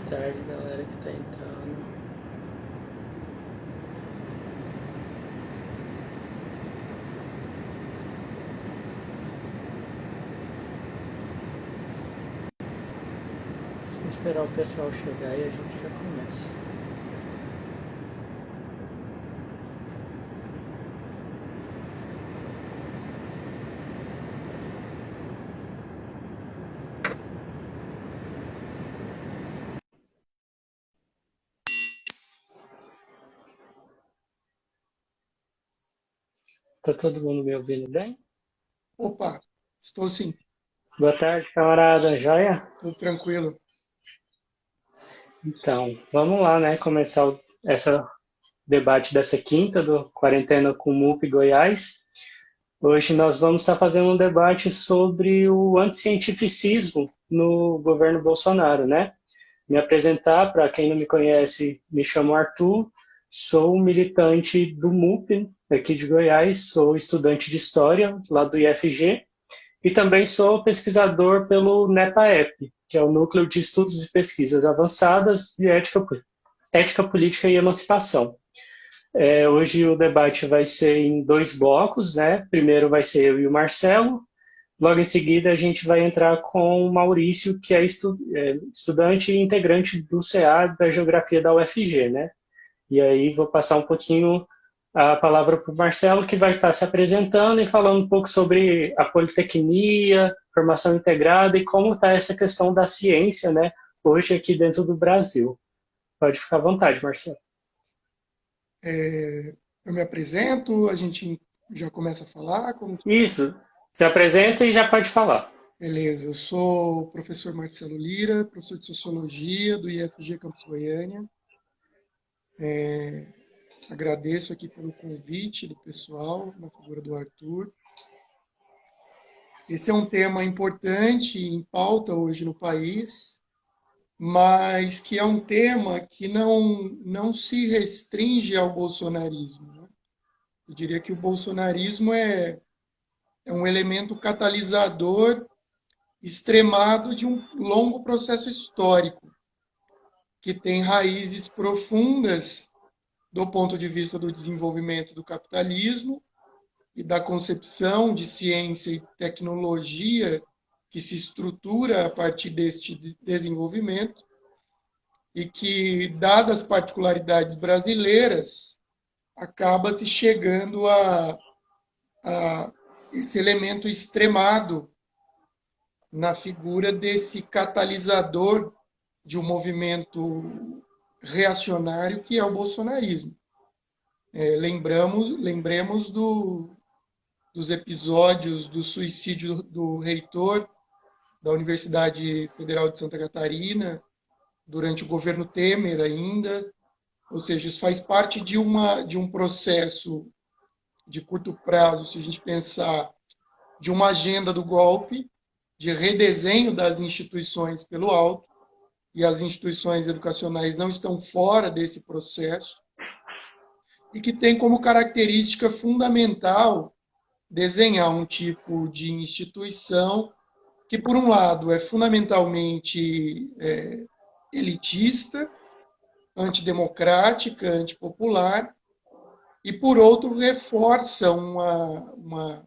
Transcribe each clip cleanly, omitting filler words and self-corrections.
tarde, galera que tá entrando. Vou esperar o pessoal chegar e a gente já começa. Tá todo mundo me ouvindo bem? Opa, estou sim, Boa tarde, camarada. Joia? tudo tranquilo. Então, vamos lá, né? Começar essa debate dessa quinta do Quarentena com MUP Goiás. Hoje nós vamos estar fazendo um debate sobre o anticientificismo no governo Bolsonaro, né? Me apresentar, para quem não me conhece, me chamo Arthur, sou militante do MUP aqui de Goiás, sou estudante de História lá do IFG e também sou pesquisador pelo NEPAEP, que é o Núcleo de Estudos e Pesquisas Avançadas de Ética Política e Emancipação. Hoje o debate vai ser em dois blocos, né? Primeiro vai ser eu e o Marcelo, logo em seguida a gente vai entrar com o Maurício, que é estudante e integrante do CA da Geografia da UFG, né? E aí vou passar um pouquinho a palavra para o Marcelo, que vai estar se apresentando e falando um pouco sobre a politecnia, formação integrada e como está essa questão da ciência, né? Hoje aqui dentro do Brasil. Pode ficar à vontade, Marcelo. Eu me apresento, a gente já começa a falar. Isso. Se apresenta e já pode falar. Beleza, eu sou o professor Marcelo Lira, professor de Sociologia do IFG Campus Goiânia. Agradeço aqui pelo convite do pessoal, na figura do Arthur. Esse é um tema importante em pauta hoje no país, mas que é um tema que não se restringe ao bolsonarismo, né? Eu diria que o bolsonarismo é um elemento catalisador extremado de um longo processo histórico, que tem raízes profundas do ponto de vista do desenvolvimento do capitalismo e da concepção de ciência e tecnologia que se estrutura a partir deste desenvolvimento e que, dadas as particularidades brasileiras, acaba se chegando a esse elemento extremado na figura desse catalisador de um movimento reacionário que é o bolsonarismo. Lembremos dos episódios do suicídio do reitor da Universidade Federal de Santa Catarina, durante o governo Temer ainda, ou seja, isso faz parte de um processo de curto prazo, se a gente pensar, de uma agenda do golpe, de redesenho das instituições pelo alto, e as instituições educacionais não estão fora desse processo, e que tem como característica fundamental desenhar um tipo de instituição que, por um lado, é fundamentalmente elitista, antidemocrática, antipopular, e, por outro, reforça uma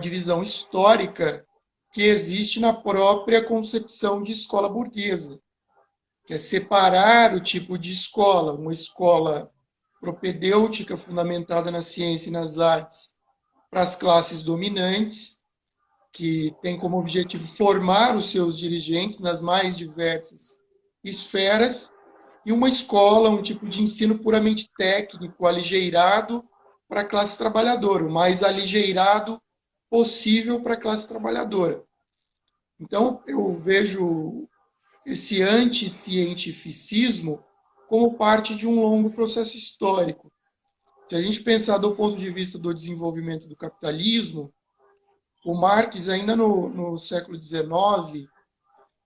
divisão histórica que existe na própria concepção de escola burguesa, que é separar o tipo de escola, uma escola propedêutica fundamentada na ciência e nas artes, para as classes dominantes, que tem como objetivo formar os seus dirigentes nas mais diversas esferas, e uma escola, um tipo de ensino puramente técnico, aligeirado para a classe trabalhadora, o mais aligeirado possível para a classe trabalhadora. Então, eu vejo esse anticientificismo como parte de um longo processo histórico. Se a gente pensar do ponto de vista do desenvolvimento do capitalismo, o Marx, ainda no século XIX,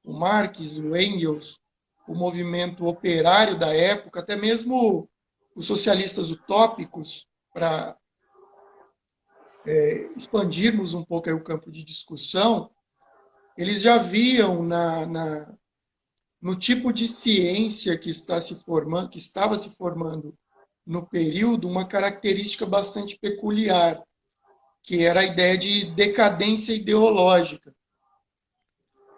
o Marx, o Engels, o movimento operário da época, até mesmo os socialistas utópicos, para expandirmos um pouco aí o campo de discussão, eles já viam no tipo de ciência que está se formando, que estava se formando no período, uma característica bastante peculiar, que era a ideia de decadência ideológica.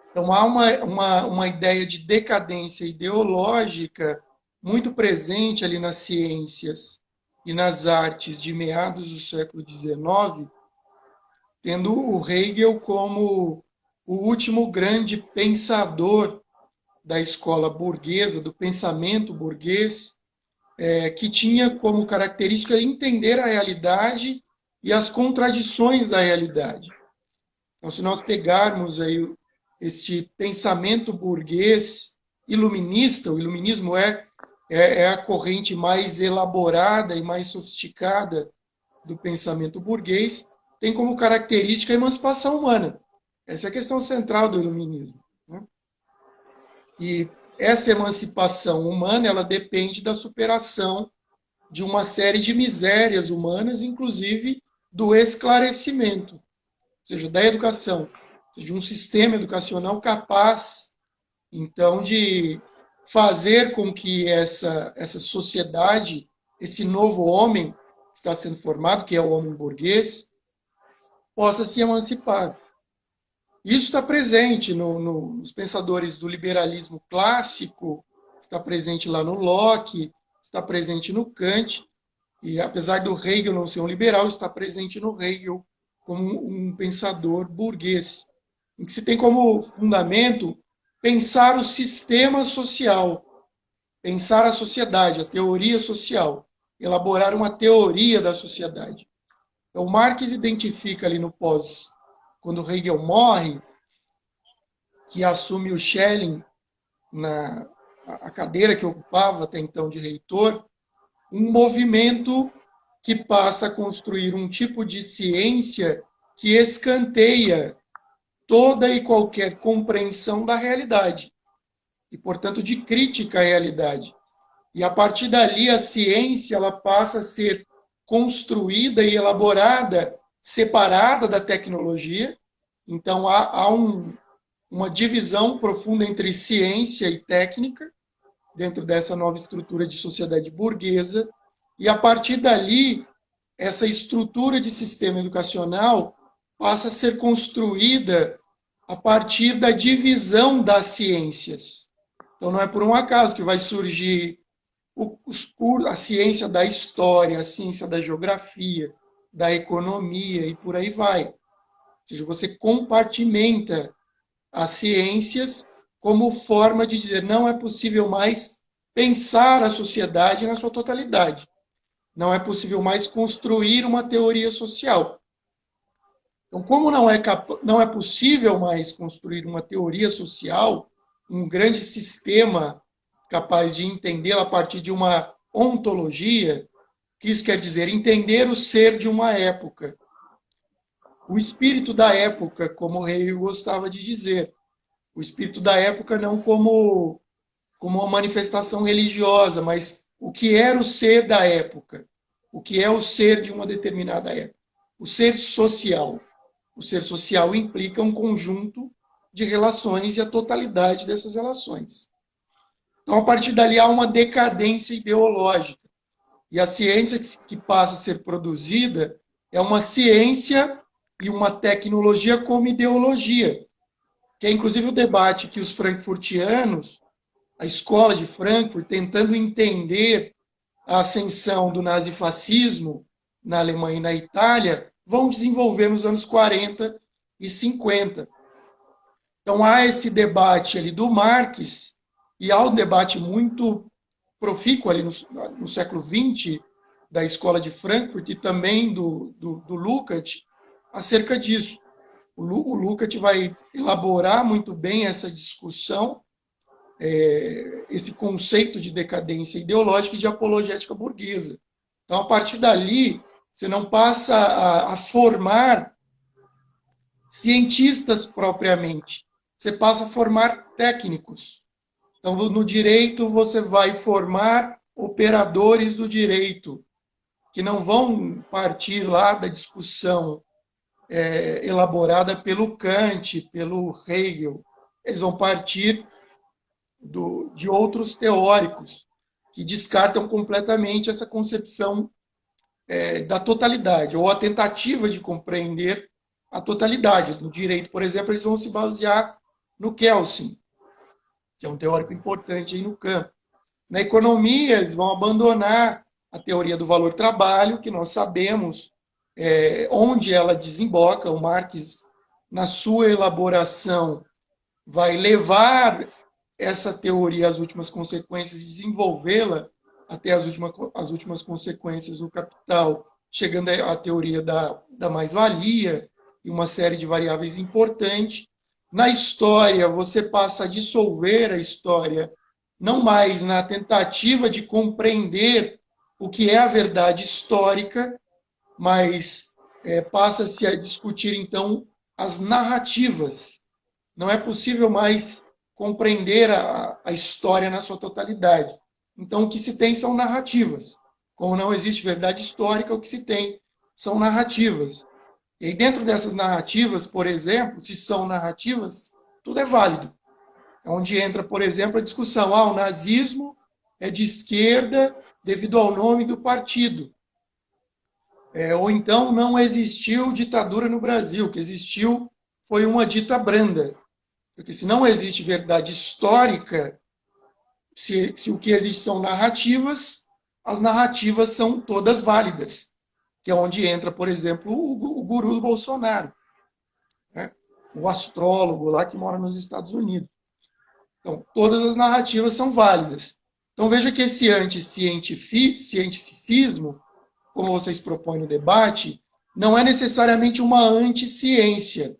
Então, há uma ideia de decadência ideológica muito presente ali nas ciências e nas artes de meados do século XIX, tendo o Hegel como o último grande pensador da escola burguesa, do pensamento burguês, que tinha como característica entender a realidade e as contradições da realidade. Então, se nós pegarmos aí este pensamento burguês iluminista, o iluminismo é a corrente mais elaborada e mais sofisticada do pensamento burguês, tem como característica a emancipação humana. Essa é a questão central do iluminismo, né? E essa emancipação humana, ela depende da superação de uma série de misérias humanas, inclusive do esclarecimento, ou seja, da educação, de um sistema educacional capaz, então, de fazer com que essa sociedade, esse novo homem que está sendo formado, que é o homem burguês, possa se emancipar. Isso está presente nos pensadores do liberalismo clássico, está presente lá no Locke, está presente no Kant, e apesar do Hegel não ser um liberal, está presente no Hegel como um pensador burguês, em que se tem como fundamento pensar o sistema social, pensar a sociedade, a teoria social, elaborar uma teoria da sociedade. Então, Marx identifica ali no pós, quando Hegel morre, que assume o Schelling a cadeira que ocupava até então de reitor, um movimento que passa a construir um tipo de ciência que escanteia toda e qualquer compreensão da realidade e, portanto, de crítica à realidade. E, a partir dali, a ciência ela passa a ser construída e elaborada, separada da tecnologia. Então, há uma divisão profunda entre ciência e técnica, dentro dessa nova estrutura de sociedade burguesa, e, a partir dali, essa estrutura de sistema educacional passa a ser construída a partir da divisão das ciências. Então, não é por um acaso que vai surgir a ciência da história, a ciência da geografia, da economia e por aí vai. Ou seja, você compartimenta as ciências como forma de dizer não é possível mais pensar a sociedade na sua totalidade. Não é possível mais construir uma teoria social. Então, como não é possível mais construir uma teoria social, um grande sistema capaz de entendê-la a partir de uma ontologia, que isso quer dizer entender o ser de uma época. O espírito da época, como o Hegel gostava de dizer. O espírito da época não como uma manifestação religiosa, mas o que era o ser da época. O que é o ser de uma determinada época. O ser social. O ser social implica um conjunto de relações e a totalidade dessas relações. Então, a partir dali, há uma decadência ideológica. E a ciência que passa a ser produzida é uma ciência e uma tecnologia como ideologia, que é inclusive o debate que os frankfurtianos, a escola de Frankfurt, tentando entender a ascensão do nazifascismo na Alemanha e na Itália, vão desenvolver nos anos 40 e 50. Então, há esse debate ali do Marx, e há um debate muito profícuo ali no século XX, da escola de Frankfurt, e também do Lukács, acerca disso. O Lukács vai elaborar muito bem essa discussão, esse conceito de decadência ideológica e de apologética burguesa. Então, a partir dali, você não passa a formar cientistas propriamente, você passa a formar técnicos. Então, no direito, você vai formar operadores do direito, que não vão partir lá da discussão elaborada pelo Kant, pelo Hegel. Eles vão partir de outros teóricos que descartam completamente essa concepção da totalidade, ou a tentativa de compreender a totalidade. No direito, por exemplo, eles vão se basear no Kelsen, que é um teórico importante aí no campo. Na economia, eles vão abandonar a teoria do valor-trabalho, que nós sabemos onde ela desemboca. O Marx, na sua elaboração, vai levar essa teoria às últimas consequências e desenvolvê-la até as últimas consequências no Capital, chegando à teoria da mais-valia e uma série de variáveis importantes. Na história, você passa a dissolver a história, não mais na tentativa de compreender o que é a verdade histórica, mas passa-se a discutir, então, as narrativas. Não é possível mais compreender a história na sua totalidade. Então, o que se tem são narrativas. Como não existe verdade histórica, o que se tem são narrativas. E aí, dentro dessas narrativas, por exemplo, se são narrativas, tudo é válido. É onde entra, por exemplo, a discussão: o nazismo é de esquerda devido ao nome do partido. Ou então, não existiu ditadura no Brasil, o que existiu foi uma dita branda. Porque se não existe verdade histórica, se o que existe são narrativas, as narrativas são todas válidas. Que é onde entra, por exemplo, o guru do Bolsonaro, né? O astrólogo lá que mora nos Estados Unidos. Então, todas as narrativas são válidas. Então, veja que esse anticientificismo, como vocês propõem no debate, não é necessariamente uma anticiência.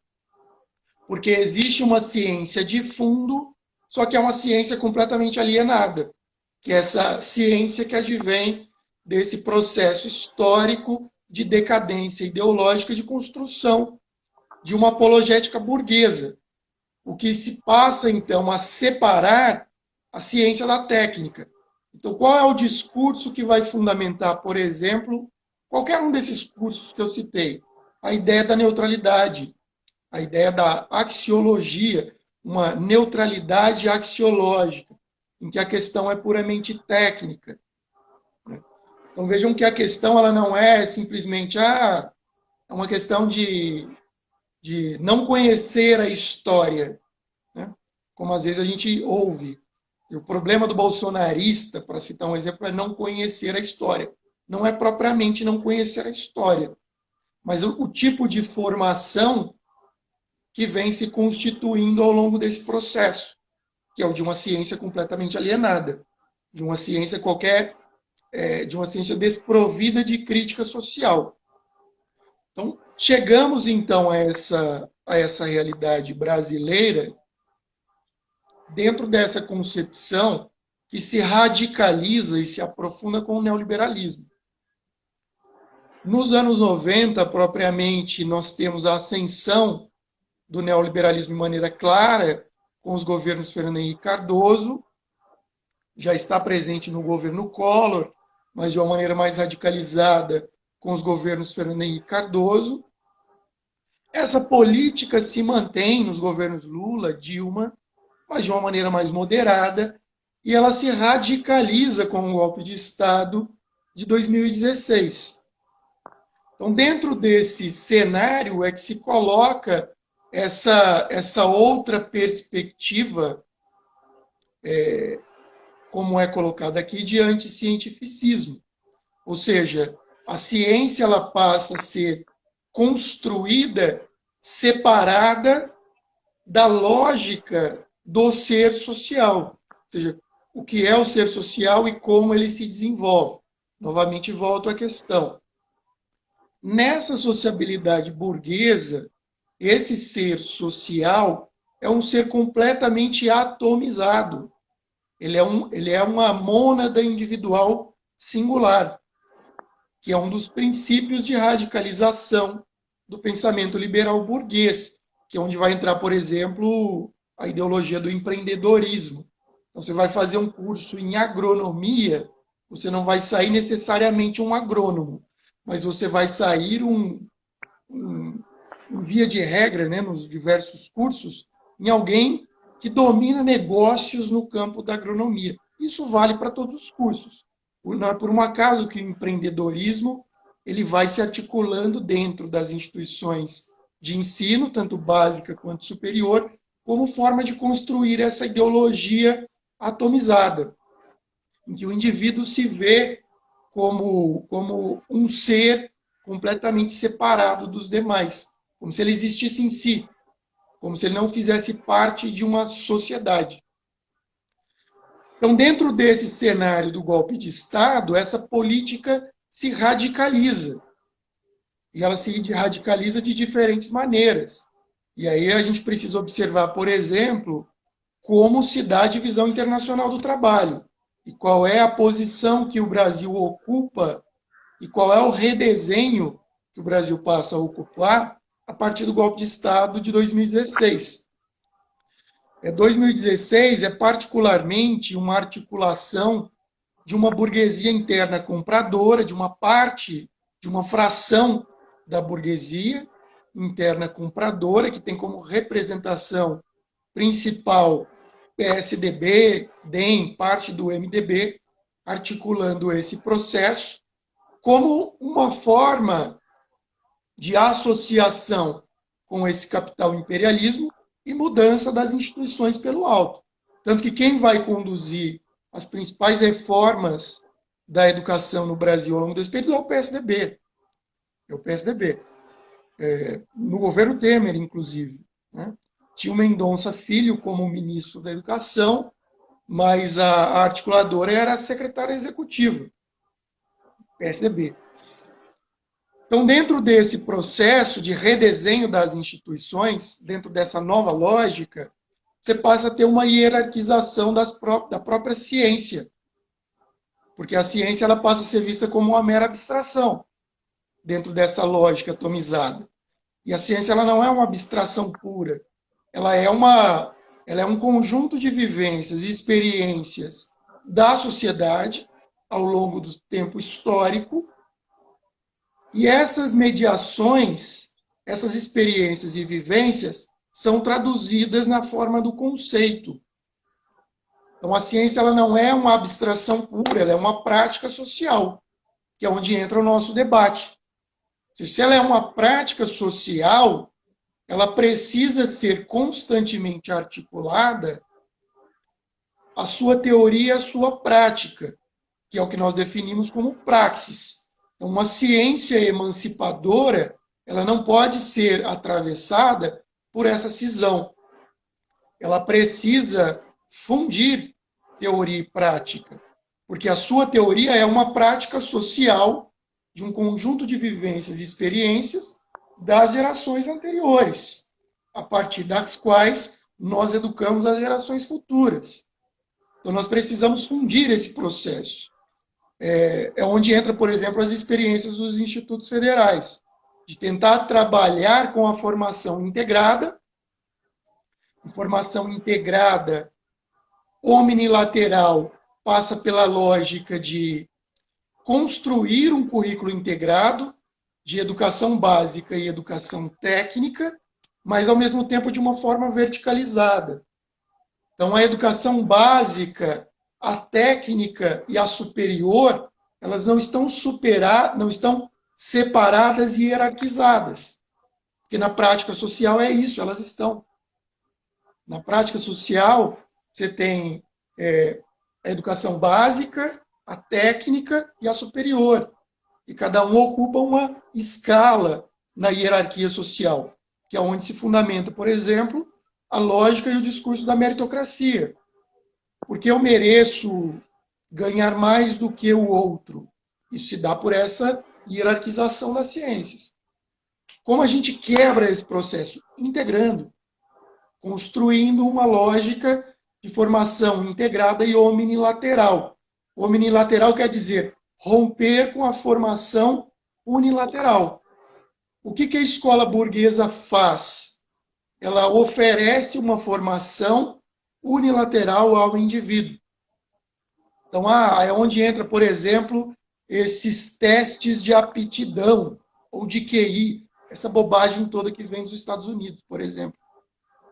Porque existe uma ciência de fundo, só que é uma ciência completamente alienada, que é essa ciência que advém desse processo histórico de decadência ideológica de construção de uma apologética burguesa, o que se passa, então, a separar a ciência da técnica. Então, qual é o discurso que vai fundamentar, por exemplo, qualquer um desses cursos que eu citei? A ideia da neutralidade, a ideia da axiologia, uma neutralidade axiológica, em que a questão é puramente técnica. Então vejam que a questão ela não é simplesmente é uma questão de não conhecer a história, né? Como às vezes a gente ouve. E o problema do bolsonarista, para citar um exemplo, é não conhecer a história. Não é propriamente não conhecer a história, mas o tipo de formação que vem se constituindo ao longo desse processo, que é o de uma ciência completamente alienada, de uma ciência de uma ciência desprovida de crítica social. Então, chegamos então a essa realidade brasileira dentro dessa concepção que se radicaliza e se aprofunda com o neoliberalismo. Nos anos 90, propriamente, nós temos a ascensão do neoliberalismo de maneira clara, com os governos Fernando Henrique Cardoso, já está presente no governo Collor, mas de uma maneira mais radicalizada com os governos Fernando Henrique Cardoso. Essa política se mantém nos governos Lula, Dilma, mas de uma maneira mais moderada, e ela se radicaliza com o golpe de Estado de 2016. Então, dentro desse cenário é que se coloca essa outra perspectiva, como é colocada aqui, de anticientificismo. Ou seja, a ciência ela passa a ser construída separada da lógica do ser social. Ou seja, o que é o ser social e como ele se desenvolve. Novamente volto à questão. Nessa sociabilidade burguesa, esse ser social é um ser completamente atomizado. Ele é uma mônada individual singular, que é um dos princípios de radicalização do pensamento liberal burguês, que é onde vai entrar, por exemplo, a ideologia do empreendedorismo. Então, você vai fazer um curso em agronomia, você não vai sair necessariamente um agrônomo, mas você vai sair em via de regra, né, nos diversos cursos, em alguém que domina negócios no campo da agronomia. Isso vale para todos os cursos. Não é por um acaso que o empreendedorismo ele vai se articulando dentro das instituições de ensino, tanto básica quanto superior, como forma de construir essa ideologia atomizada, em que o indivíduo se vê como um ser completamente separado dos demais, como se ele existisse em si, como se ele não fizesse parte de uma sociedade. Então, dentro desse cenário do golpe de Estado, essa política se radicaliza. E ela se radicaliza de diferentes maneiras. E aí a gente precisa observar, por exemplo, como se dá a divisão internacional do trabalho e qual é a posição que o Brasil ocupa e qual é o redesenho que o Brasil passa a ocupar a partir do golpe de Estado de 2016. 2016 é particularmente uma articulação de uma burguesia interna compradora, de uma parte, de uma fração da burguesia interna compradora, que tem como representação principal PSDB, DEM, parte do MDB, articulando esse processo como uma forma de associação com esse capital imperialismo e mudança das instituições pelo alto. Tanto que quem vai conduzir as principais reformas da educação no Brasil ao longo desse período é o PSDB. É o PSDB. No governo Temer, inclusive. Né? Tinha o Mendonça Filho como ministro da Educação, mas a articuladora era a secretária executiva. PSDB. Então, dentro desse processo de redesenho das instituições, dentro dessa nova lógica, você passa a ter uma hierarquização da própria ciência. Porque a ciência ela passa a ser vista como uma mera abstração, dentro dessa lógica atomizada. E a ciência ela não é uma abstração pura. Ela é um conjunto de vivências e experiências da sociedade ao longo do tempo histórico. E essas mediações, essas experiências e vivências são traduzidas na forma do conceito. Então, a ciência ela não é uma abstração pura, ela é uma prática social, que é onde entra o nosso debate. Se ela é uma prática social, ela precisa ser constantemente articulada a sua teoria e a sua prática, que é o que nós definimos como praxis. Então, uma ciência emancipadora, ela não pode ser atravessada por essa cisão. Ela precisa fundir teoria e prática, porque a sua teoria é uma prática social de um conjunto de vivências e experiências das gerações anteriores, a partir das quais nós educamos as gerações futuras. Então, nós precisamos fundir esse processo. É onde entra, por exemplo, as experiências dos institutos federais, de tentar trabalhar com a formação integrada, omnilateral, passa pela lógica de construir um currículo integrado de educação básica e educação técnica, mas, ao mesmo tempo, de uma forma verticalizada. Então, a educação básica, a técnica e a superior, elas não estão separadas e hierarquizadas. Porque na prática social é isso, elas estão. Na prática social, você tem a educação básica, a técnica e a superior. E cada um ocupa uma escala na hierarquia social, que é onde se fundamenta, por exemplo, a lógica e o discurso da meritocracia. Porque eu mereço ganhar mais do que o outro. Isso se dá por essa hierarquização das ciências. Como a gente quebra esse processo? Integrando, construindo uma lógica de formação integrada e omnilateral. Omnilateral quer dizer romper com a formação unilateral. O que a escola burguesa faz? Ela oferece uma formação unilateral ao indivíduo. Então, é onde entra, por exemplo, esses testes de aptidão ou de QI, essa bobagem toda que vem dos Estados Unidos, por exemplo.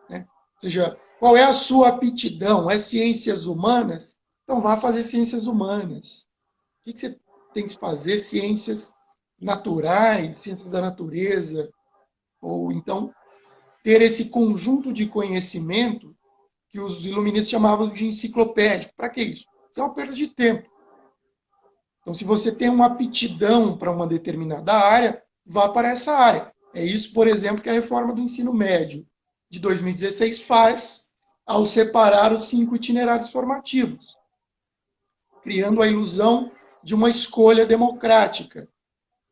Né? Ou seja, Qual é a sua aptidão? É ciências humanas? Então vá fazer ciências humanas. O que você tem que fazer? Ciências naturais, ciências da natureza, ou então ter esse conjunto de conhecimento que os iluministas chamavam de enciclopédico. Para que isso? Isso é uma perda de tempo. Então, se você tem uma aptidão para uma determinada área, vá para essa área. É isso, por exemplo, que a reforma do ensino médio de 2016 faz ao separar os 5 itinerários formativos, criando a ilusão de uma escolha democrática.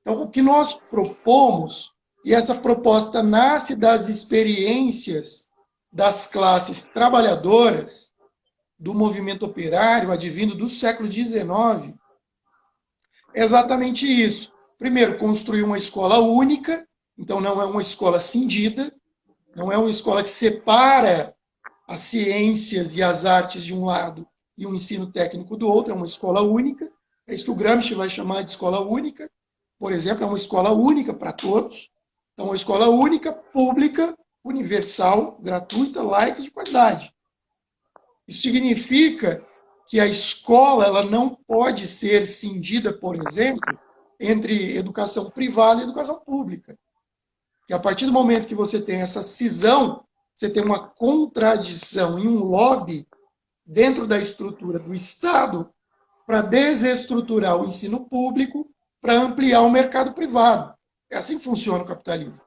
Então, o que nós propomos, e essa proposta nasce das experiências das classes trabalhadoras, do movimento operário advindo do século XIX, é exatamente isso. Primeiro, construir uma escola única, então não é uma escola cindida, não é uma escola que separa as ciências e as artes de um lado e o ensino técnico do outro, é uma escola única. É isso que o Gramsci vai chamar de escola única. Por exemplo, é uma escola única para todos. Então, uma escola única, pública, universal, gratuita, laica e de qualidade. Isso significa que a escola ela não pode ser cindida, por exemplo, entre educação privada e educação pública. Porque a partir do momento que você tem essa cisão, você tem uma contradição e um lobby dentro da estrutura do Estado para desestruturar o ensino público, para ampliar o mercado privado. É assim que funciona o capitalismo.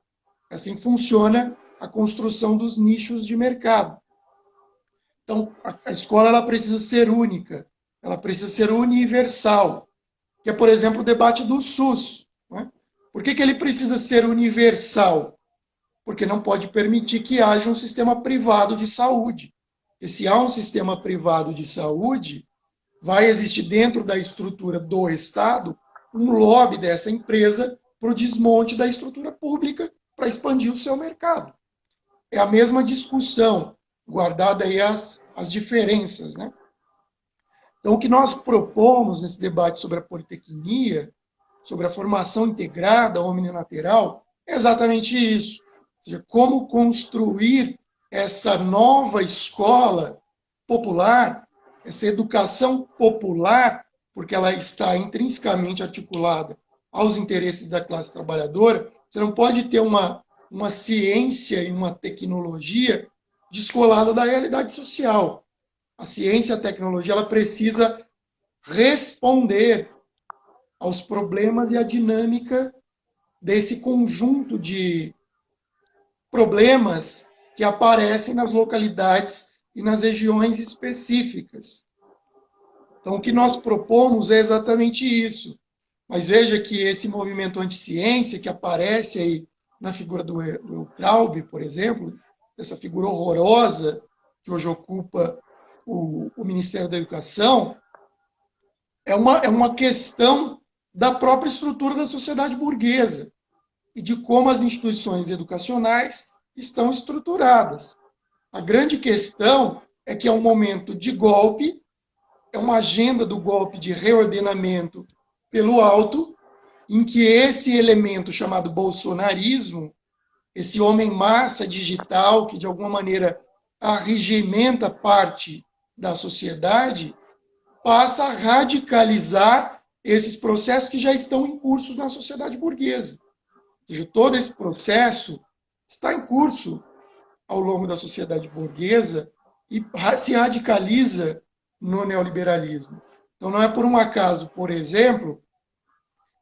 É assim que funciona a construção dos nichos de mercado. Então, a escola ela precisa ser única, ela precisa ser universal, que é, por exemplo, o debate do SUS. Né? Por que ele precisa ser universal? Porque não pode permitir que haja um sistema privado de saúde. E se há um sistema privado de saúde, vai existir dentro da estrutura do Estado um lobby dessa empresa para o desmonte da estrutura pública para expandir o seu mercado. É a mesma discussão, guardada aí as diferenças. Né? Então, o que nós propomos nesse debate sobre a politecnia, sobre a formação integrada, omnilateral, é exatamente isso. Ou seja, como construir essa nova escola popular, essa educação popular, porque ela está intrinsecamente articulada aos interesses da classe trabalhadora. Você não pode ter uma ciência e uma tecnologia descolada da realidade social. A ciência e a tecnologia ela precisa responder aos problemas e à dinâmica desse conjunto de problemas que aparecem nas localidades e nas regiões específicas. Então, o que nós propomos é exatamente isso. Mas veja que esse movimento anti-ciência, que aparece aí na figura do Traub, por exemplo, essa figura horrorosa que hoje ocupa o Ministério da Educação, é uma questão da própria estrutura da sociedade burguesa e de como as instituições educacionais estão estruturadas. A grande questão é que é um momento de golpe, é uma agenda do golpe de reordenamento pelo alto, em que esse elemento chamado bolsonarismo, esse homem-massa digital, que de alguma maneira arregimenta parte da sociedade, passa a radicalizar esses processos que já estão em curso na sociedade burguesa. Ou seja, todo esse processo está em curso ao longo da sociedade burguesa e se radicaliza no neoliberalismo. Então, não é por um acaso, por exemplo,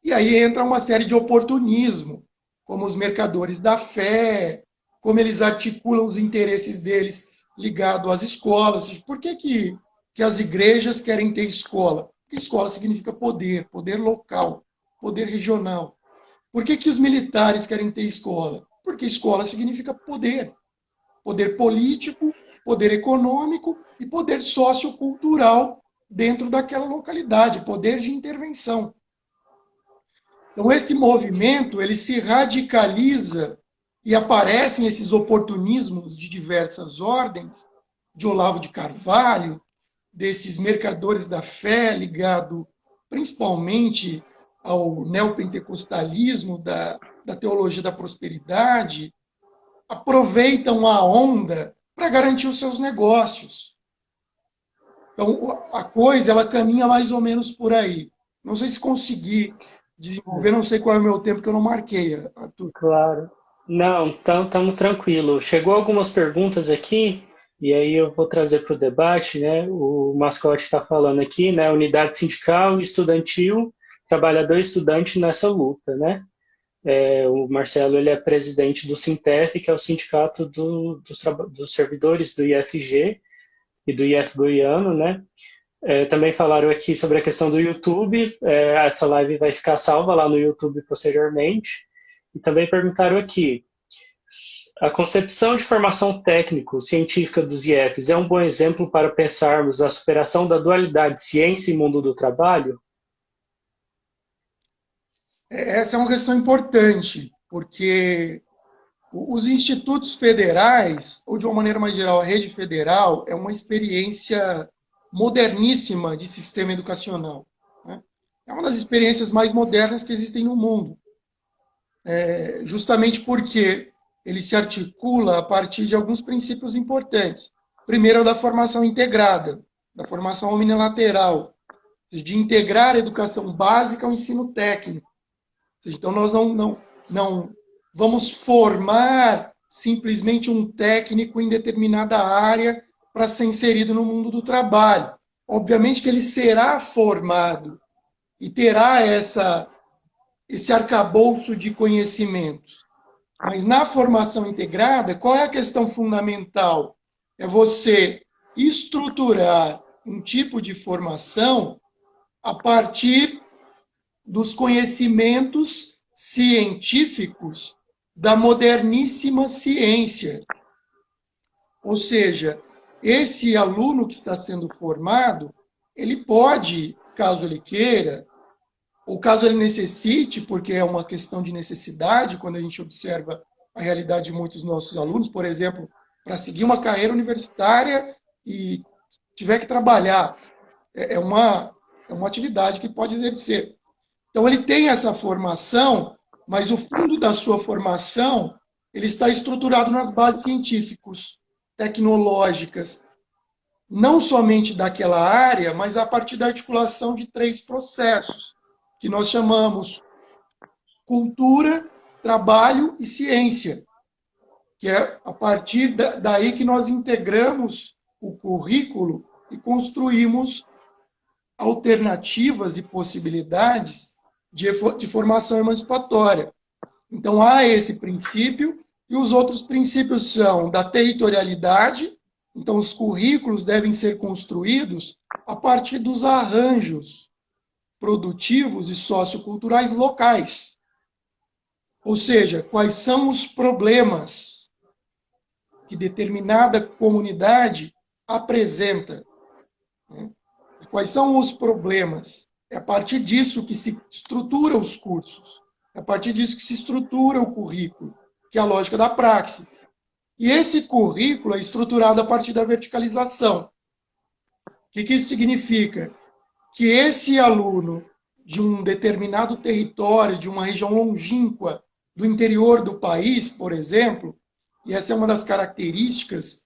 e aí entra uma série de oportunismo, como os mercadores da fé, como eles articulam os interesses deles ligados às escolas. Por que as igrejas querem ter escola? Porque escola significa poder, poder local, poder regional. Por que os militares querem ter escola? Porque escola significa poder. Poder político, poder econômico e poder sociocultural dentro daquela localidade, poder de intervenção. Então, esse movimento ele se radicaliza e aparecem esses oportunismos de diversas ordens, de Olavo de Carvalho, desses mercadores da fé, ligado principalmente ao neopentecostalismo, da teologia da prosperidade, aproveitam a onda para garantir os seus negócios. Então, a coisa, ela caminha mais ou menos por aí. Não sei se consegui desenvolver, não sei qual é o meu tempo, que eu não marquei, Arthur. Claro. Não, estamos tranquilo. Chegou algumas perguntas aqui, e aí eu vou trazer para o debate, né? O Mascote está falando aqui, né? Unidade sindical e estudantil, trabalhador e estudante nessa luta, né? O Marcelo, ele é presidente do Sintef, que é o sindicato dos servidores do IFG e do IF Goiano, né? Também falaram aqui sobre a questão do YouTube. Essa live vai ficar salva lá no YouTube posteriormente. E também perguntaram aqui: a concepção de formação técnico-científica dos IEFs é um bom exemplo para pensarmos a superação da dualidade ciência e mundo do trabalho? Essa é uma questão importante, porque os institutos federais, ou de uma maneira mais geral, a rede federal, é uma experiência moderníssima de sistema educacional, né? É uma das experiências mais modernas que existem no mundo. Justamente porque ele se articula a partir de alguns princípios importantes. Primeiro, é o da formação integrada, da formação unilateral, de integrar a educação básica ao ensino técnico. Então, nós não vamos formar simplesmente um técnico em determinada área para ser inserido no mundo do trabalho. Obviamente que ele será formado e terá esse arcabouço de conhecimentos. Mas na formação integrada, qual é a questão fundamental? É você estruturar um tipo de formação a partir dos conhecimentos científicos da moderníssima ciência. Ou seja, esse aluno que está sendo formado, ele pode, caso ele queira, ou caso ele necessite, porque é uma questão de necessidade, quando a gente observa a realidade de muitos dos nossos alunos, por exemplo, para seguir uma carreira universitária e tiver que trabalhar, é uma atividade que pode exercer. Então, ele tem essa formação, mas o fundo da sua formação ele está estruturado nas bases científicas, tecnológicas, não somente daquela área, mas a partir da articulação de 3 processos, que nós chamamos cultura, trabalho e ciência, que é a partir daí que nós integramos o currículo e construímos alternativas e possibilidades de formação emancipatória. Então, há esse princípio, e os outros princípios são da territorialidade. Então, os currículos devem ser construídos a partir dos arranjos produtivos e socioculturais locais. Ou seja, quais são os problemas que determinada comunidade apresenta, né? Quais são os problemas? É a partir disso que se estrutura os cursos. É a partir disso que se estrutura o currículo, que é a lógica da praxis. E esse currículo é estruturado a partir da verticalização. O que isso significa? Que esse aluno de um determinado território, de uma região longínqua do interior do país, por exemplo, e essa é uma das características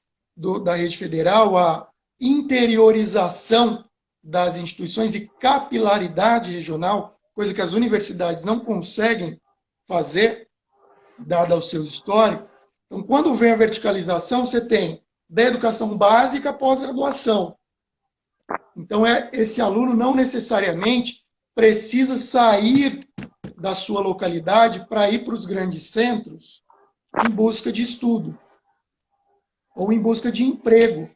da rede federal, a interiorização das instituições e capilaridade regional, coisa que as universidades não conseguem fazer, dada o seu histórico. Então, quando vem a verticalização, você tem da educação básica à pós-graduação. Então, esse aluno não necessariamente precisa sair da sua localidade para ir para os grandes centros em busca de estudo ou em busca de emprego,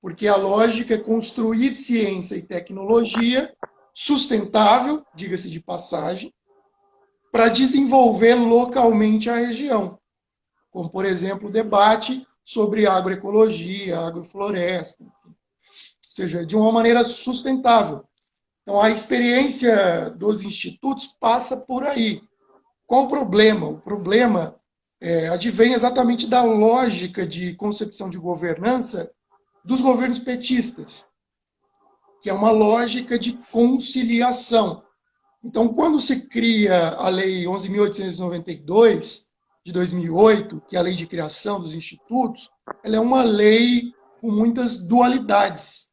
porque a lógica é construir ciência e tecnologia sustentável, diga-se de passagem, para desenvolver localmente a região, como, por exemplo, o debate sobre agroecologia, agrofloresta, ou seja, de uma maneira sustentável. Então, a experiência dos institutos passa por aí. Qual o problema? O problema advém exatamente da lógica de concepção de governança dos governos petistas, que é uma lógica de conciliação. Então, quando se cria a Lei 11.892, de 2008, que é a lei de criação dos institutos, ela é uma lei com muitas dualidades.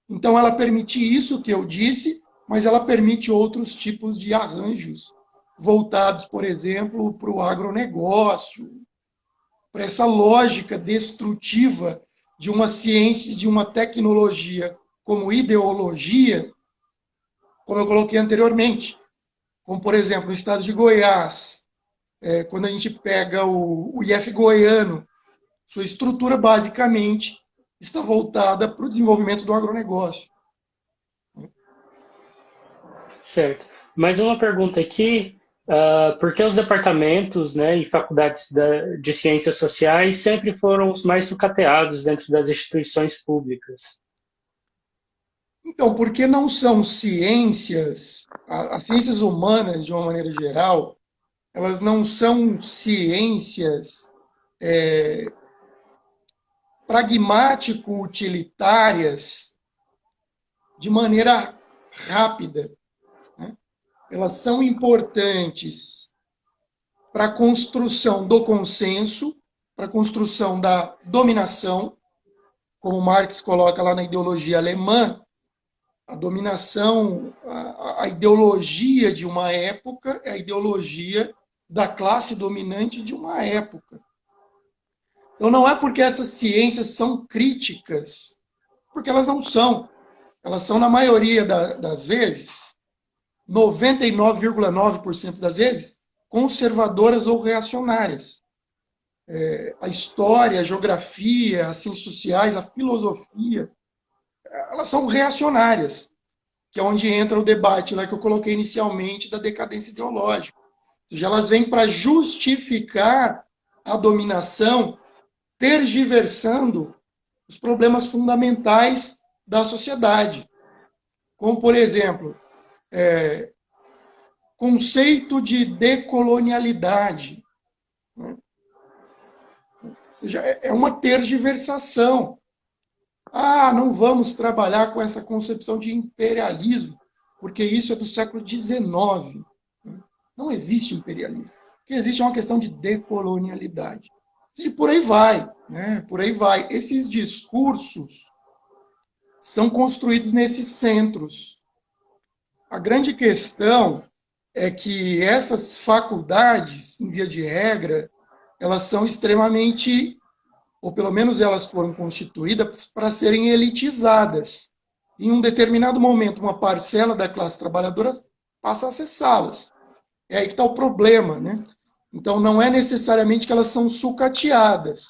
Então, ela permite isso que eu disse, mas ela permite outros tipos de arranjos, voltados, por exemplo, para o agronegócio, para essa lógica destrutiva de uma ciência, de uma tecnologia como ideologia, como eu coloquei anteriormente. Como, por exemplo, no estado de Goiás, quando a gente pega o IF goiano, sua estrutura basicamente está voltada para o desenvolvimento do agronegócio. Certo. Mais uma pergunta aqui. Por que os departamentos, né, e faculdades de ciências sociais sempre foram os mais sucateados dentro das instituições públicas? Então, porque não são ciências, as ciências humanas, de uma maneira geral, elas não são ciências pragmático-utilitárias de maneira rápida. Né? Elas são importantes para a construção do consenso, para a construção da dominação, como Marx coloca lá na ideologia alemã, a dominação, a ideologia de uma época é a ideologia da classe dominante de uma época. Então, não é porque essas ciências são críticas, porque elas não são. Elas são, na maioria das vezes, 99,9% das vezes, conservadoras ou reacionárias. A história, a geografia, as ciências sociais, a filosofia, elas são reacionárias, que é onde entra o debate lá que eu coloquei inicialmente da decadência ideológica. Ou seja, elas vêm para justificar a dominação, tergiversando os problemas fundamentais da sociedade. Como, por exemplo, conceito de decolonialidade. Né? Ou seja, é uma tergiversação. Não vamos trabalhar com essa concepção de imperialismo, porque isso é do século XIX. Não existe imperialismo. O que existe é uma questão de decolonialidade. E por aí vai. Né? Por aí vai. Esses discursos são construídos nesses centros. A grande questão é que essas faculdades, em via de regra, elas são extremamente, ou pelo menos elas foram constituídas para serem elitizadas. Em um determinado momento, uma parcela da classe trabalhadora passa a acessá-las. É aí que está o problema, né? Então, não é necessariamente que elas são sucateadas.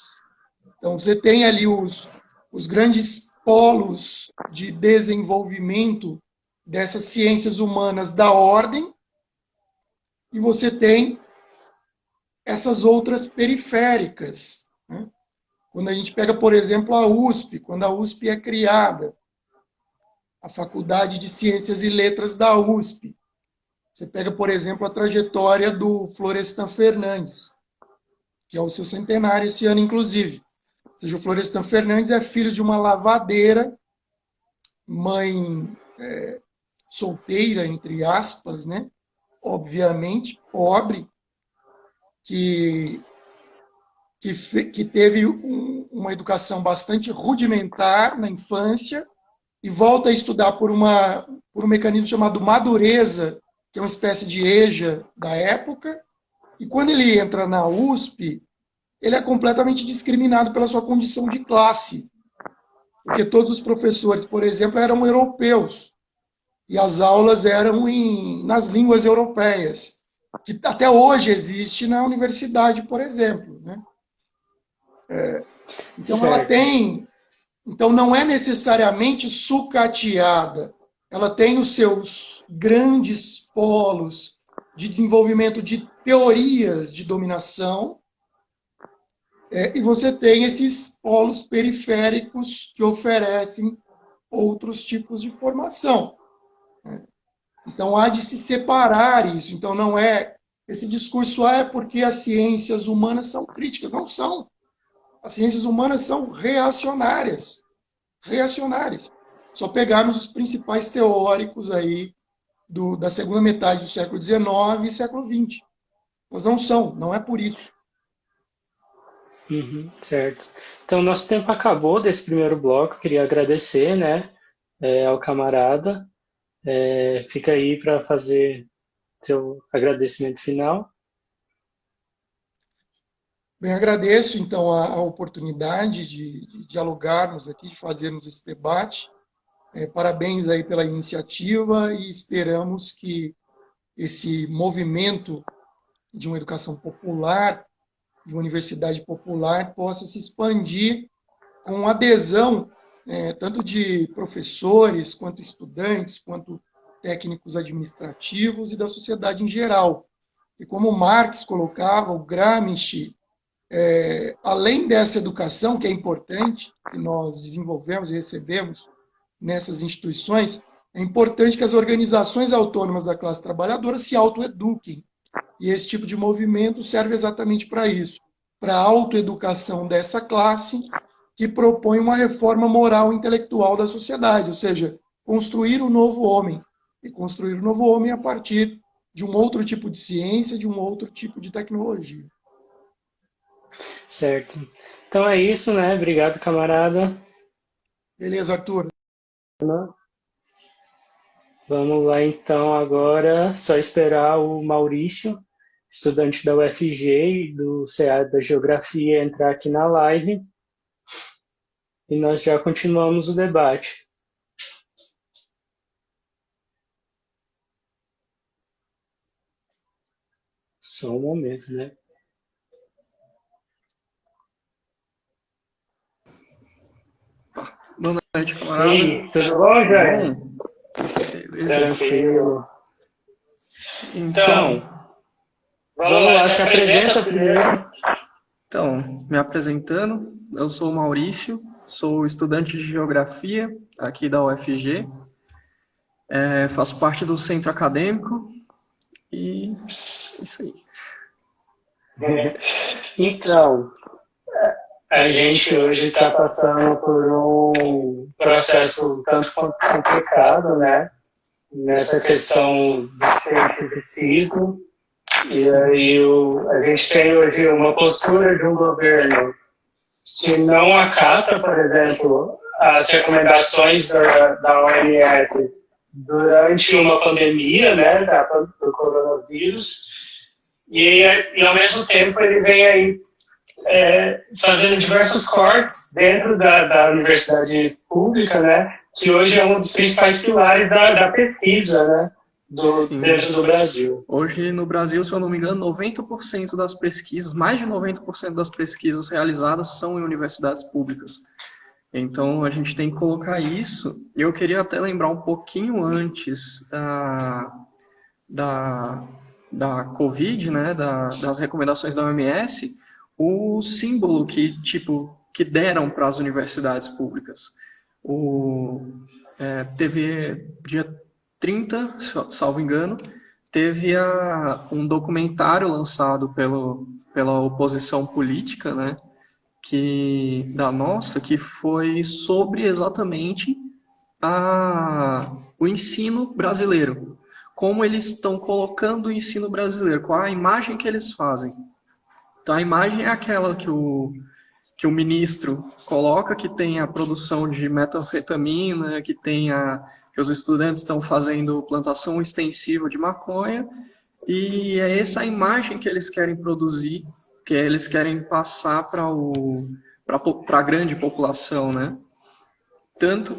Então, você tem ali os grandes polos de desenvolvimento dessas ciências humanas da ordem, e você tem essas outras periféricas. Né? Quando a gente pega, por exemplo, a USP, quando a USP é criada, a Faculdade de Ciências e Letras da USP, você pega, por exemplo, a trajetória do Florestan Fernandes, que é o seu centenário esse ano, inclusive. Ou seja, o Florestan Fernandes é filho de uma lavadeira, mãe solteira, entre aspas, né? Obviamente, pobre, que teve uma educação bastante rudimentar na infância e volta a estudar por um mecanismo chamado madureza, que é uma espécie de EJA da época, e quando ele entra na USP, ele é completamente discriminado pela sua condição de classe, porque todos os professores, por exemplo, eram europeus, e as aulas eram nas línguas europeias, que até hoje existe na universidade, por exemplo. Né? Então, ela tem... Então, não é necessariamente sucateada. Ela tem os seus grandes polos de desenvolvimento de teorias de dominação, e você tem esses polos periféricos que oferecem outros tipos de formação. Então, há de se separar isso. Então, não é esse discurso, é porque as ciências humanas são críticas. Não são. As ciências humanas são reacionárias. Reacionárias. Só pegarmos os principais teóricos aí da segunda metade do século XIX e século XX. Mas não são, não é por isso. Uhum, certo. Então, nosso tempo acabou desse primeiro bloco. Queria agradecer, né, ao camarada. Fica aí para fazer seu agradecimento final. Bem, agradeço, então, a oportunidade de dialogarmos aqui, de fazermos esse debate. Parabéns aí pela iniciativa e esperamos que esse movimento de uma educação popular, de uma universidade popular, possa se expandir com adesão tanto de professores, quanto estudantes, quanto técnicos administrativos e da sociedade em geral. E como Marx colocava, o Gramsci, além dessa educação que é importante, que nós desenvolvemos e recebemos nessas instituições, é importante que as organizações autônomas da classe trabalhadora se autoeduquem. E esse tipo de movimento serve exatamente para isso, para a autoeducação dessa classe que propõe uma reforma moral e intelectual da sociedade, ou seja, construir o novo homem. E construir o novo homem a partir de um outro tipo de ciência, de um outro tipo de tecnologia. Certo. Então é isso, né? Obrigado, camarada. Beleza, Arthur? Vamos lá então agora, só esperar o Maurício, estudante da UFG e do CA da Geografia, entrar aqui na live e nós já continuamos o debate. Só um momento, né? Boa noite, E camarada. aí, tudo bom, Jair? Bom, beleza. Tranquilo. Então, Vamos lá, se apresenta primeiro. então, me apresentando, eu sou o Maurício, sou estudante de Geografia aqui da UFG, faço parte do centro acadêmico e é isso aí. Então, a gente hoje está passando por um processo tanto quanto complicado, né? Nessa questão do cientificismo. E aí a gente tem hoje uma postura de um governo que não acata, por exemplo, as recomendações da OMS durante uma pandemia, né, do coronavírus, e ao mesmo tempo ele vem aí fazendo diversos cortes dentro da universidade pública, né, que hoje é um dos principais pilares da pesquisa, né, dentro do Brasil. Hoje no Brasil, se eu não me engano, 90% das pesquisas, mais de 90% das pesquisas realizadas são em universidades públicas. Então a gente tem que colocar isso. Eu queria até lembrar um pouquinho antes da Covid, né, das recomendações da OMS, o símbolo que deram para as universidades públicas. Teve dia 30, salvo engano, teve um documentário lançado pela oposição política, né, que foi sobre exatamente o ensino brasileiro. Como eles estão colocando o ensino brasileiro, qual a imagem que eles fazem. Então a imagem é aquela que o ministro coloca, que tem a produção de metanfetamina, que os estudantes estão fazendo plantação extensiva de maconha, e é essa a imagem que eles querem produzir, que eles querem passar para a grande população, né? Tanto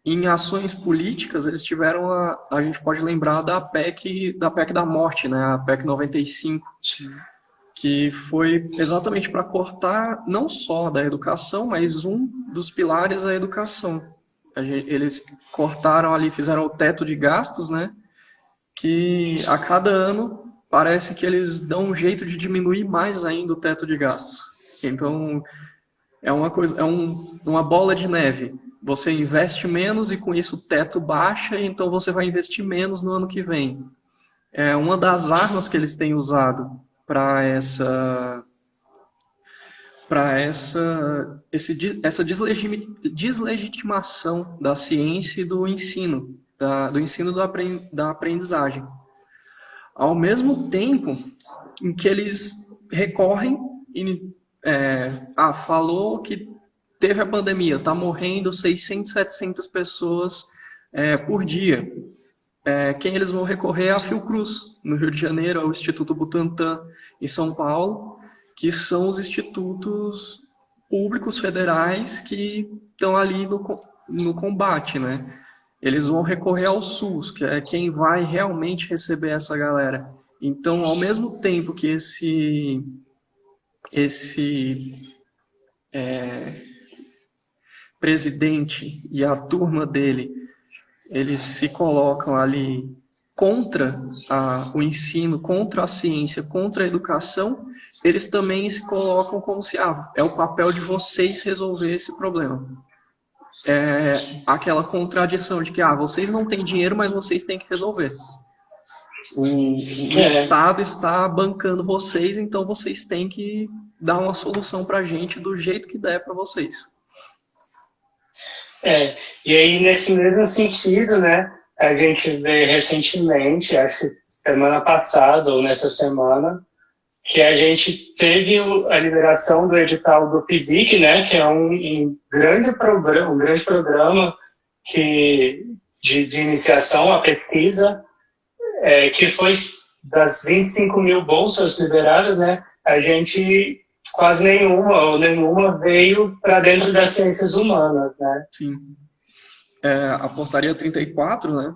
em ações políticas, eles tiveram a gente pode lembrar da PEC da morte, né? A PEC 95. Sim. Que foi exatamente para cortar não só da educação, mas um dos pilares da educação. Eles cortaram ali, fizeram o teto de gastos, né? Que a cada ano parece que eles dão um jeito de diminuir mais ainda o teto de gastos. Então é uma bola de neve. Você investe menos e com isso o teto baixa, e então você vai investir menos no ano que vem. É uma das armas que eles têm usado para essa deslegitimação da ciência e do ensino, da aprendizagem. Ao mesmo tempo em que eles recorrem falou que teve a pandemia, está morrendo 600, 700 pessoas por dia. Quem eles vão recorrer é a Fiocruz, no Rio de Janeiro, ao Instituto Butantan, em São Paulo, que são os institutos públicos federais que estão ali no combate, né? Eles vão recorrer ao SUS, que é quem vai realmente receber essa galera. Então, ao mesmo tempo que esse presidente e a turma dele, eles se colocam ali contra o ensino, contra a ciência, contra a educação, eles também se colocam como se é o papel de vocês resolver esse problema. Aquela contradição de que vocês não têm dinheiro, mas vocês têm que resolver. O Estado está bancando vocês, então vocês têm que dar uma solução para a gente do jeito que der para vocês. E aí nesse mesmo sentido, né, a gente vê recentemente, acho que semana passada ou nessa semana, que a gente teve a liberação do edital do PIBIC, né, que é um grande programa de iniciação à pesquisa, que foi das 25 mil bolsas liberadas, né, a gente quase nenhuma veio para dentro das ciências humanas, né? Sim. A portaria 34, né,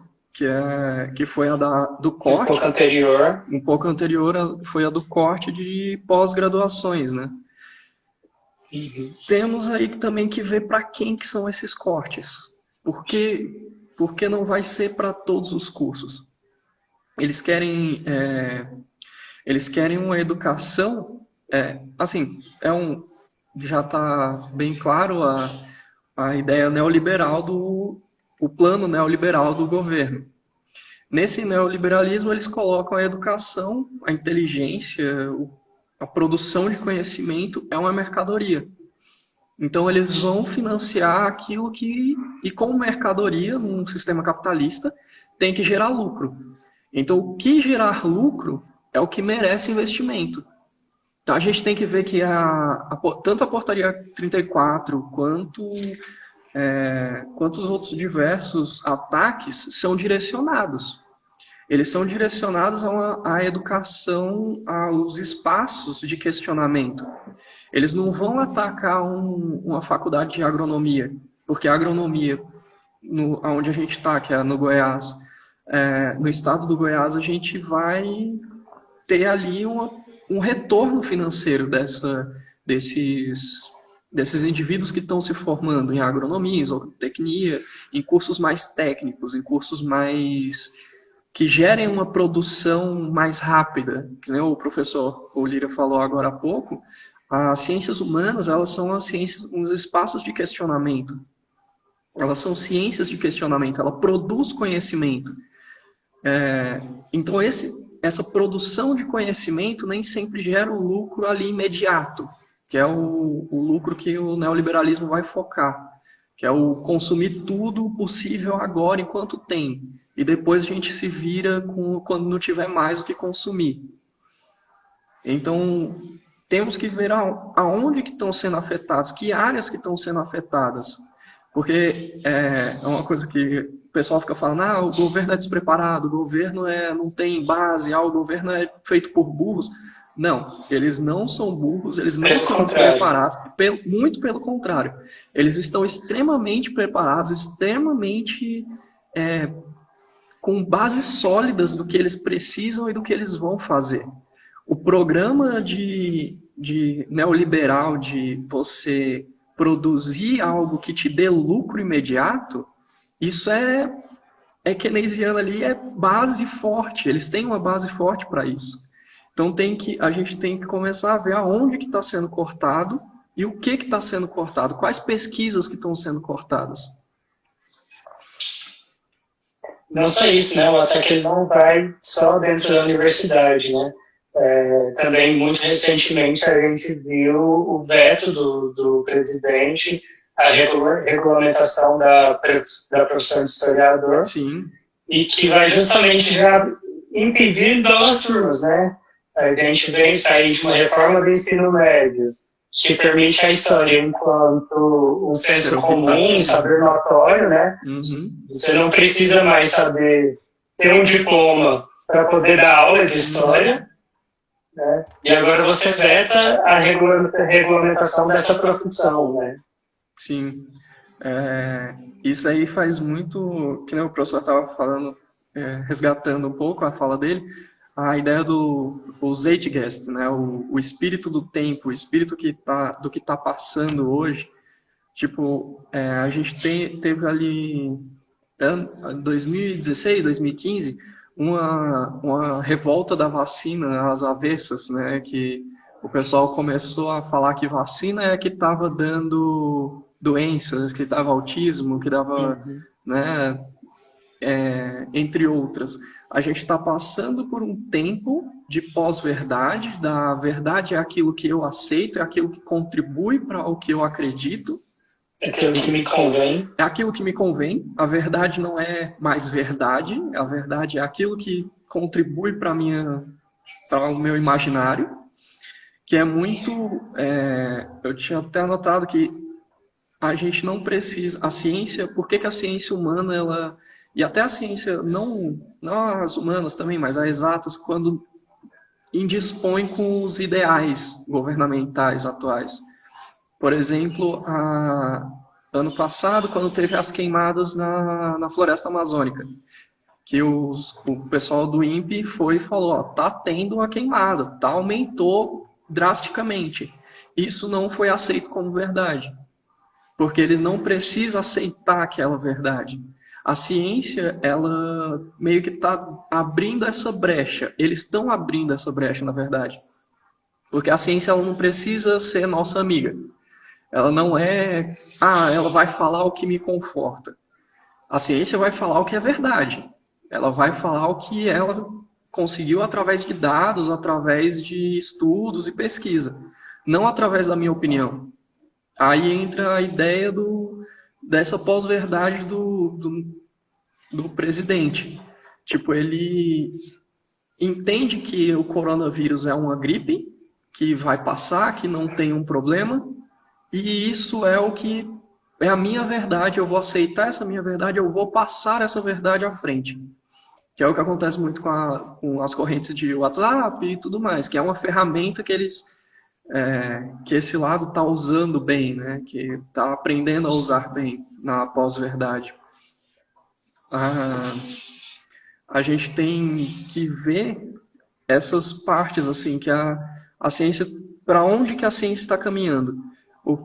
que foi a do corte. Um pouco anterior foi a do corte de pós-graduações, né? Uhum. Temos aí também que ver para quem que são esses cortes. Porque não vai ser para todos os cursos. Eles querem uma educação, já está bem claro a ideia neoliberal o plano neoliberal do governo. Nesse neoliberalismo, eles colocam a educação, a inteligência, a produção de conhecimento é uma mercadoria. Então, eles vão financiar aquilo e como mercadoria, num sistema capitalista, tem que gerar lucro. Então, o que gerar lucro é o que merece investimento. Então, a gente tem que ver que tanto a portaria 34 quanto os outros diversos ataques são direcionados. Eles são direcionados à educação, aos espaços de questionamento. Eles não vão atacar uma faculdade de agronomia, porque a agronomia, onde a gente está, que é no Goiás, no estado do Goiás, a gente vai ter ali um retorno financeiro desses indivíduos que estão se formando em agronomia, em zootecnia, em cursos mais técnicos, em cursos mais que gerem uma produção mais rápida. Que nem o professor Lira falou agora há pouco, as ciências humanas, elas são uns espaços de questionamento. Elas são ciências de questionamento, ela produz conhecimento. Então, essa produção de conhecimento nem sempre gera um lucro ali imediato, que é o lucro que o neoliberalismo vai focar, que é o consumir tudo possível agora enquanto tem, e depois a gente se vira quando não tiver mais o que consumir. Então, temos que ver aonde que estão sendo afetados, que áreas que estão sendo afetadas, porque é uma coisa que o pessoal fica falando, o governo é despreparado, o governo não tem base, o governo é feito por burros. Não, eles não são burros, eles não são despreparados, muito pelo contrário. Eles estão extremamente preparados, extremamente com bases sólidas do que eles precisam e do que eles vão fazer. O programa de neoliberal de você produzir algo que te dê lucro imediato, isso é keynesiano ali, é base forte, eles têm uma base forte para isso. Então a gente tem que começar a ver aonde que está sendo cortado e o que está sendo cortado, quais pesquisas que estão sendo cortadas. Não só isso, né? O ataque ele não vai só dentro da universidade, né? Também, muito recentemente, a gente viu o veto do presidente à regulamentação da profissão de historiador. Sim. E que vai justamente já impedir novas turmas, né? a gente vem sair de uma reforma do ensino médio que permite a história enquanto um senso comum, um saber notório, né? Você não precisa mais saber ter um diploma para poder dar aula de história, né? E agora você veta a regulamentação dessa profissão, né? Sim. Isso aí faz muito, que nem o professor estava falando, resgatando um pouco a fala dele, a ideia do Zeitgeist, né? O espírito do tempo, o espírito do que está passando hoje. Tipo, a gente teve ali, em 2016, 2015, uma revolta da vacina às avessas, né? Que o pessoal começou a falar que vacina é que estava dando doenças, que dava autismo, que dava, né? Entre outras. A gente está passando por um tempo de pós-verdade, da verdade é aquilo que eu aceito, é aquilo que contribui para o que eu acredito. É aquilo que me convém. É aquilo que me convém. A verdade não é mais verdade, a verdade é aquilo que contribui para o meu imaginário, que é muito... eu tinha até anotado que a gente não precisa... A ciência, por que a ciência humana, ela... E até a ciência, não as humanas também, mas as exatas, quando indispõe com os ideais governamentais atuais. Por exemplo, ano passado, quando teve as queimadas na floresta amazônica, que o pessoal do INPE foi e falou, ó, tá tendo uma queimada, aumentou drasticamente. Isso não foi aceito como verdade, porque eles não precisam aceitar aquela verdade. A ciência, ela meio que está abrindo essa brecha. Eles estão abrindo essa brecha, na verdade. Porque a ciência, ela não precisa ser nossa amiga. Ela não é... ela vai falar o que me conforta. A ciência vai falar o que é verdade. Ela vai falar o que ela conseguiu através de dados, através de estudos e pesquisa. Não através da minha opinião. Aí entra a ideia dessa pós-verdade do presidente. Tipo, ele entende que o coronavírus é uma gripe, que vai passar, que não tem um problema, e isso é o que é a minha verdade, eu vou aceitar essa minha verdade, eu vou passar essa verdade à frente. Que é o que acontece muito com as correntes de WhatsApp e tudo mais, que é uma ferramenta que que esse lado está usando bem, né? Que está aprendendo a usar bem na pós-verdade. A gente tem que ver essas partes, assim, que a ciência, para onde que a ciência está caminhando?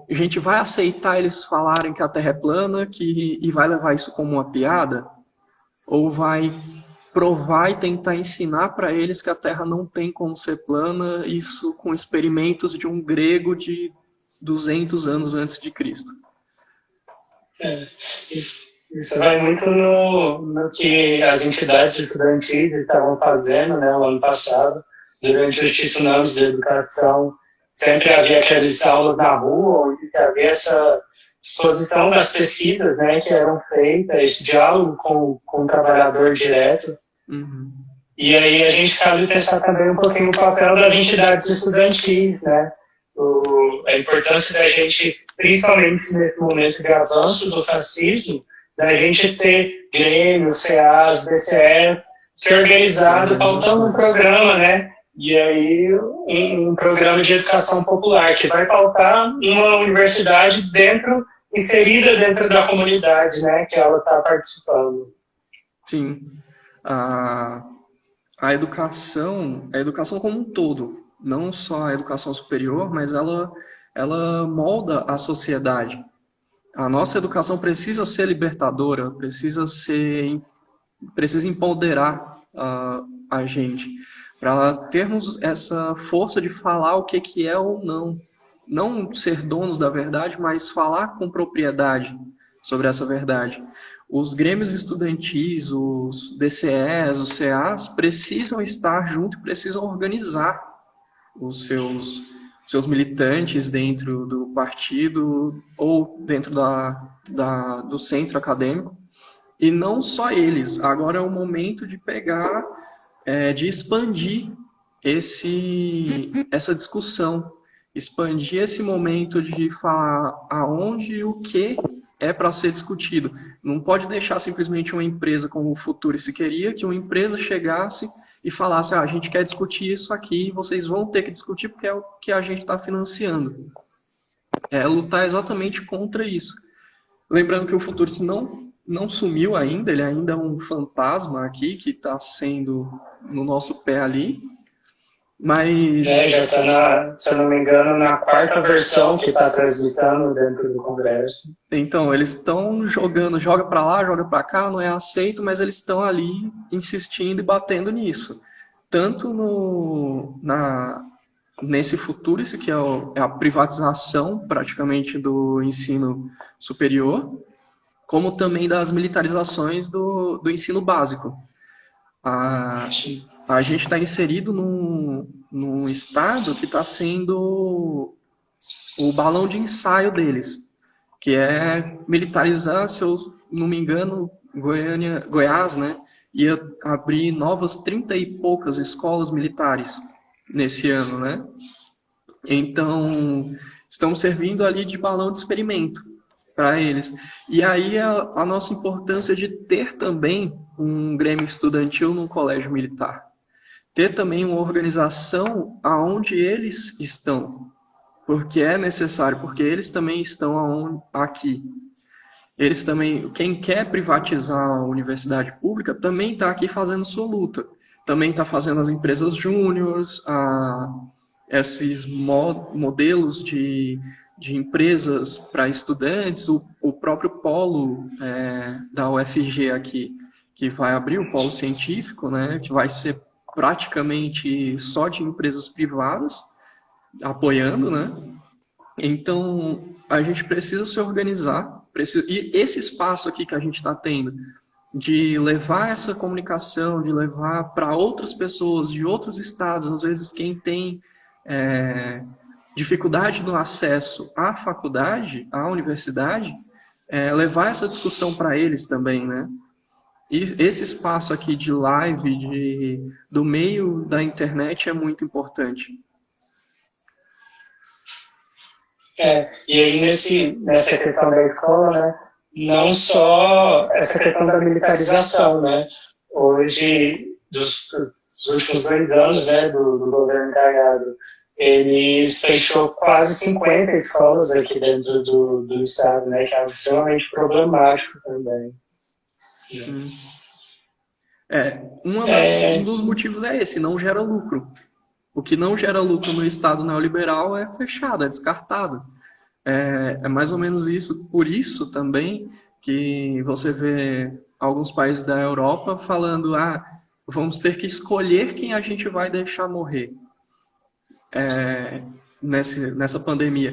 A gente vai aceitar eles falarem que a Terra é plana e vai levar isso como uma piada? Ou vai provar e tentar ensinar para eles que a Terra não tem como ser plana, isso com experimentos de um grego de 200 anos antes de Cristo? Isso vai muito no que as entidades estudantis estavam fazendo, né, no ano passado, durante os tsunamis da educação. Sempre havia aquelas aulas na rua, onde havia essa exposição das pesquisas, né, que eram feitas, esse diálogo com o trabalhador direto. E aí a gente cabe pensar também um pouquinho no papel das entidades estudantis, né, a importância da gente, principalmente nesse momento de avanço do fascismo, da gente ter grêmios, CAs, DCEs, se organizado, pautando um programa, né? E aí um programa de educação popular, que vai pautar uma universidade inserida dentro da comunidade, né? Que ela está participando. Sim. A educação como um todo, não só a educação superior, mas ela molda a sociedade. A nossa educação precisa ser libertadora, precisa empoderar a gente, para termos essa força de falar o que é ou não. Não ser donos da verdade, mas falar com propriedade sobre essa verdade. Os grêmios estudantis, os DCEs, os CAs, precisam estar juntos, precisam organizar os seus militantes dentro do partido ou dentro do centro acadêmico. E não só eles. Agora é o momento de pegar, de expandir essa discussão, expandir esse momento de falar aonde e o que é para ser discutido. Não pode deixar simplesmente uma empresa como o Futuri queria, que uma empresa chegasse e falasse, a gente quer discutir isso aqui, vocês vão ter que discutir porque é o que a gente está financiando. É lutar exatamente contra isso. Lembrando que o Futuri não sumiu ainda, ele ainda é um fantasma aqui que está sendo no nosso pé ali, mas... já está, se eu não me engano, na quarta versão que está transmitando dentro do Congresso. Então, eles estão jogando, joga para lá, joga para cá, não é aceito, mas eles estão ali insistindo e batendo nisso. Tanto nesse futuro, isso que é a privatização praticamente do ensino superior, como também das militarizações do ensino básico. A gente está inserido num estado que está sendo o balão de ensaio deles, que é militarizar, se eu não me engano, Goiás, né, ia abrir novas 30 e poucas escolas militares nesse ano, né? Então, estamos servindo ali de balão de experimento para eles. E aí a nossa importância de ter também um grêmio estudantil num colégio militar. Ter também uma organização aonde eles estão, porque é necessário, porque eles também estão aqui. Eles também, quem quer privatizar a universidade pública também está aqui fazendo sua luta. Também está fazendo as empresas júniores, esses modelos de empresas para estudantes, o próprio polo da UFG aqui, que vai abrir o polo científico, né, que vai ser praticamente só de empresas privadas, apoiando, né? Então, a gente precisa se organizar, e esse espaço aqui que a gente está tendo, de levar essa comunicação, de levar para outras pessoas de outros estados, às vezes quem tem dificuldade no acesso à faculdade, à universidade, levar essa discussão para eles também, né? E esse espaço aqui de live, do meio da internet é muito importante. E aí nessa questão da escola, né, não só essa questão da militarização, né, hoje, dos últimos 2 anos, né, do governo Caiado, eles fechou quase 50 escolas aqui dentro do estado, né, que é extremamente problemático também. Sim. Um dos motivos é esse, não gera lucro. O que não gera lucro no Estado neoliberal é fechado, é descartado. É mais ou menos isso, por isso também que você vê alguns países da Europa falando, vamos ter que escolher quem a gente vai deixar morrer nessa pandemia.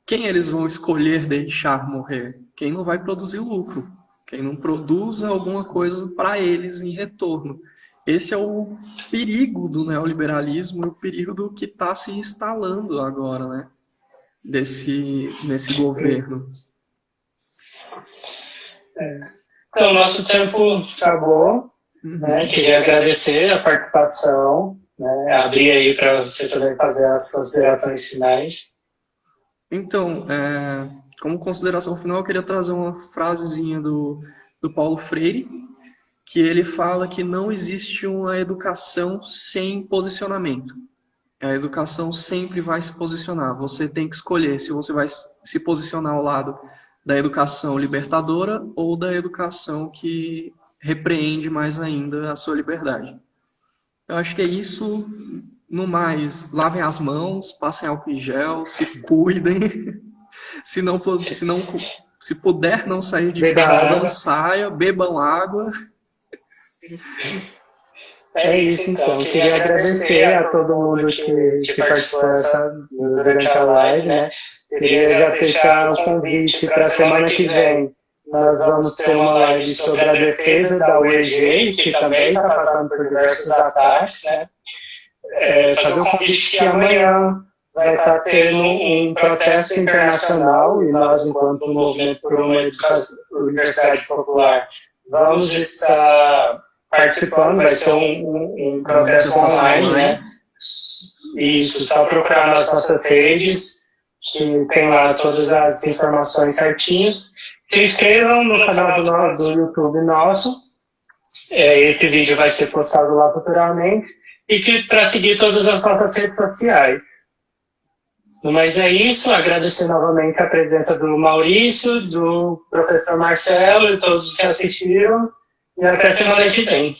Quem eles vão escolher deixar morrer? Quem não vai produzir lucro, quem não produz alguma coisa para eles em retorno. Esse é o perigo do neoliberalismo, o perigo do que está se instalando agora, né? Nesse governo. Então, nosso tempo acabou. Né? Queria agradecer a participação, né? Abrir aí para você poder fazer as considerações finais. Então, como consideração final, eu queria trazer uma frasezinha do Paulo Freire, que ele fala que não existe uma educação sem posicionamento. A educação sempre vai se posicionar. Você tem que escolher se você vai se posicionar ao lado da educação libertadora ou da educação que repreende mais ainda a sua liberdade. Eu acho que é isso. No mais, lavem as mãos, passem álcool em gel, se cuidem. Se puder não sair de casa, não saia, bebam água. É isso, então. Eu queria agradecer a todo mundo que participou durante a live, né? Queria já deixar o convite para a semana que vem. Nós vamos ter uma live sobre a defesa da UEG, que também está passando por diversos ataques, né? Fazer um convite que amanhã vai estar tendo um protesto internacional e nós, enquanto movimento por uma universidade popular, vamos estar participando, vai ser um protesto online, né, Isso, só procurar nas nossas redes, que tem lá todas as informações certinhas. Se inscrevam no canal do YouTube nosso. Esse vídeo vai ser postado lá futuramente. E para seguir todas as nossas redes sociais. Mas é isso, agradecer novamente a presença do Maurício, do professor Marcelo e todos que assistiram. E até semana que vem.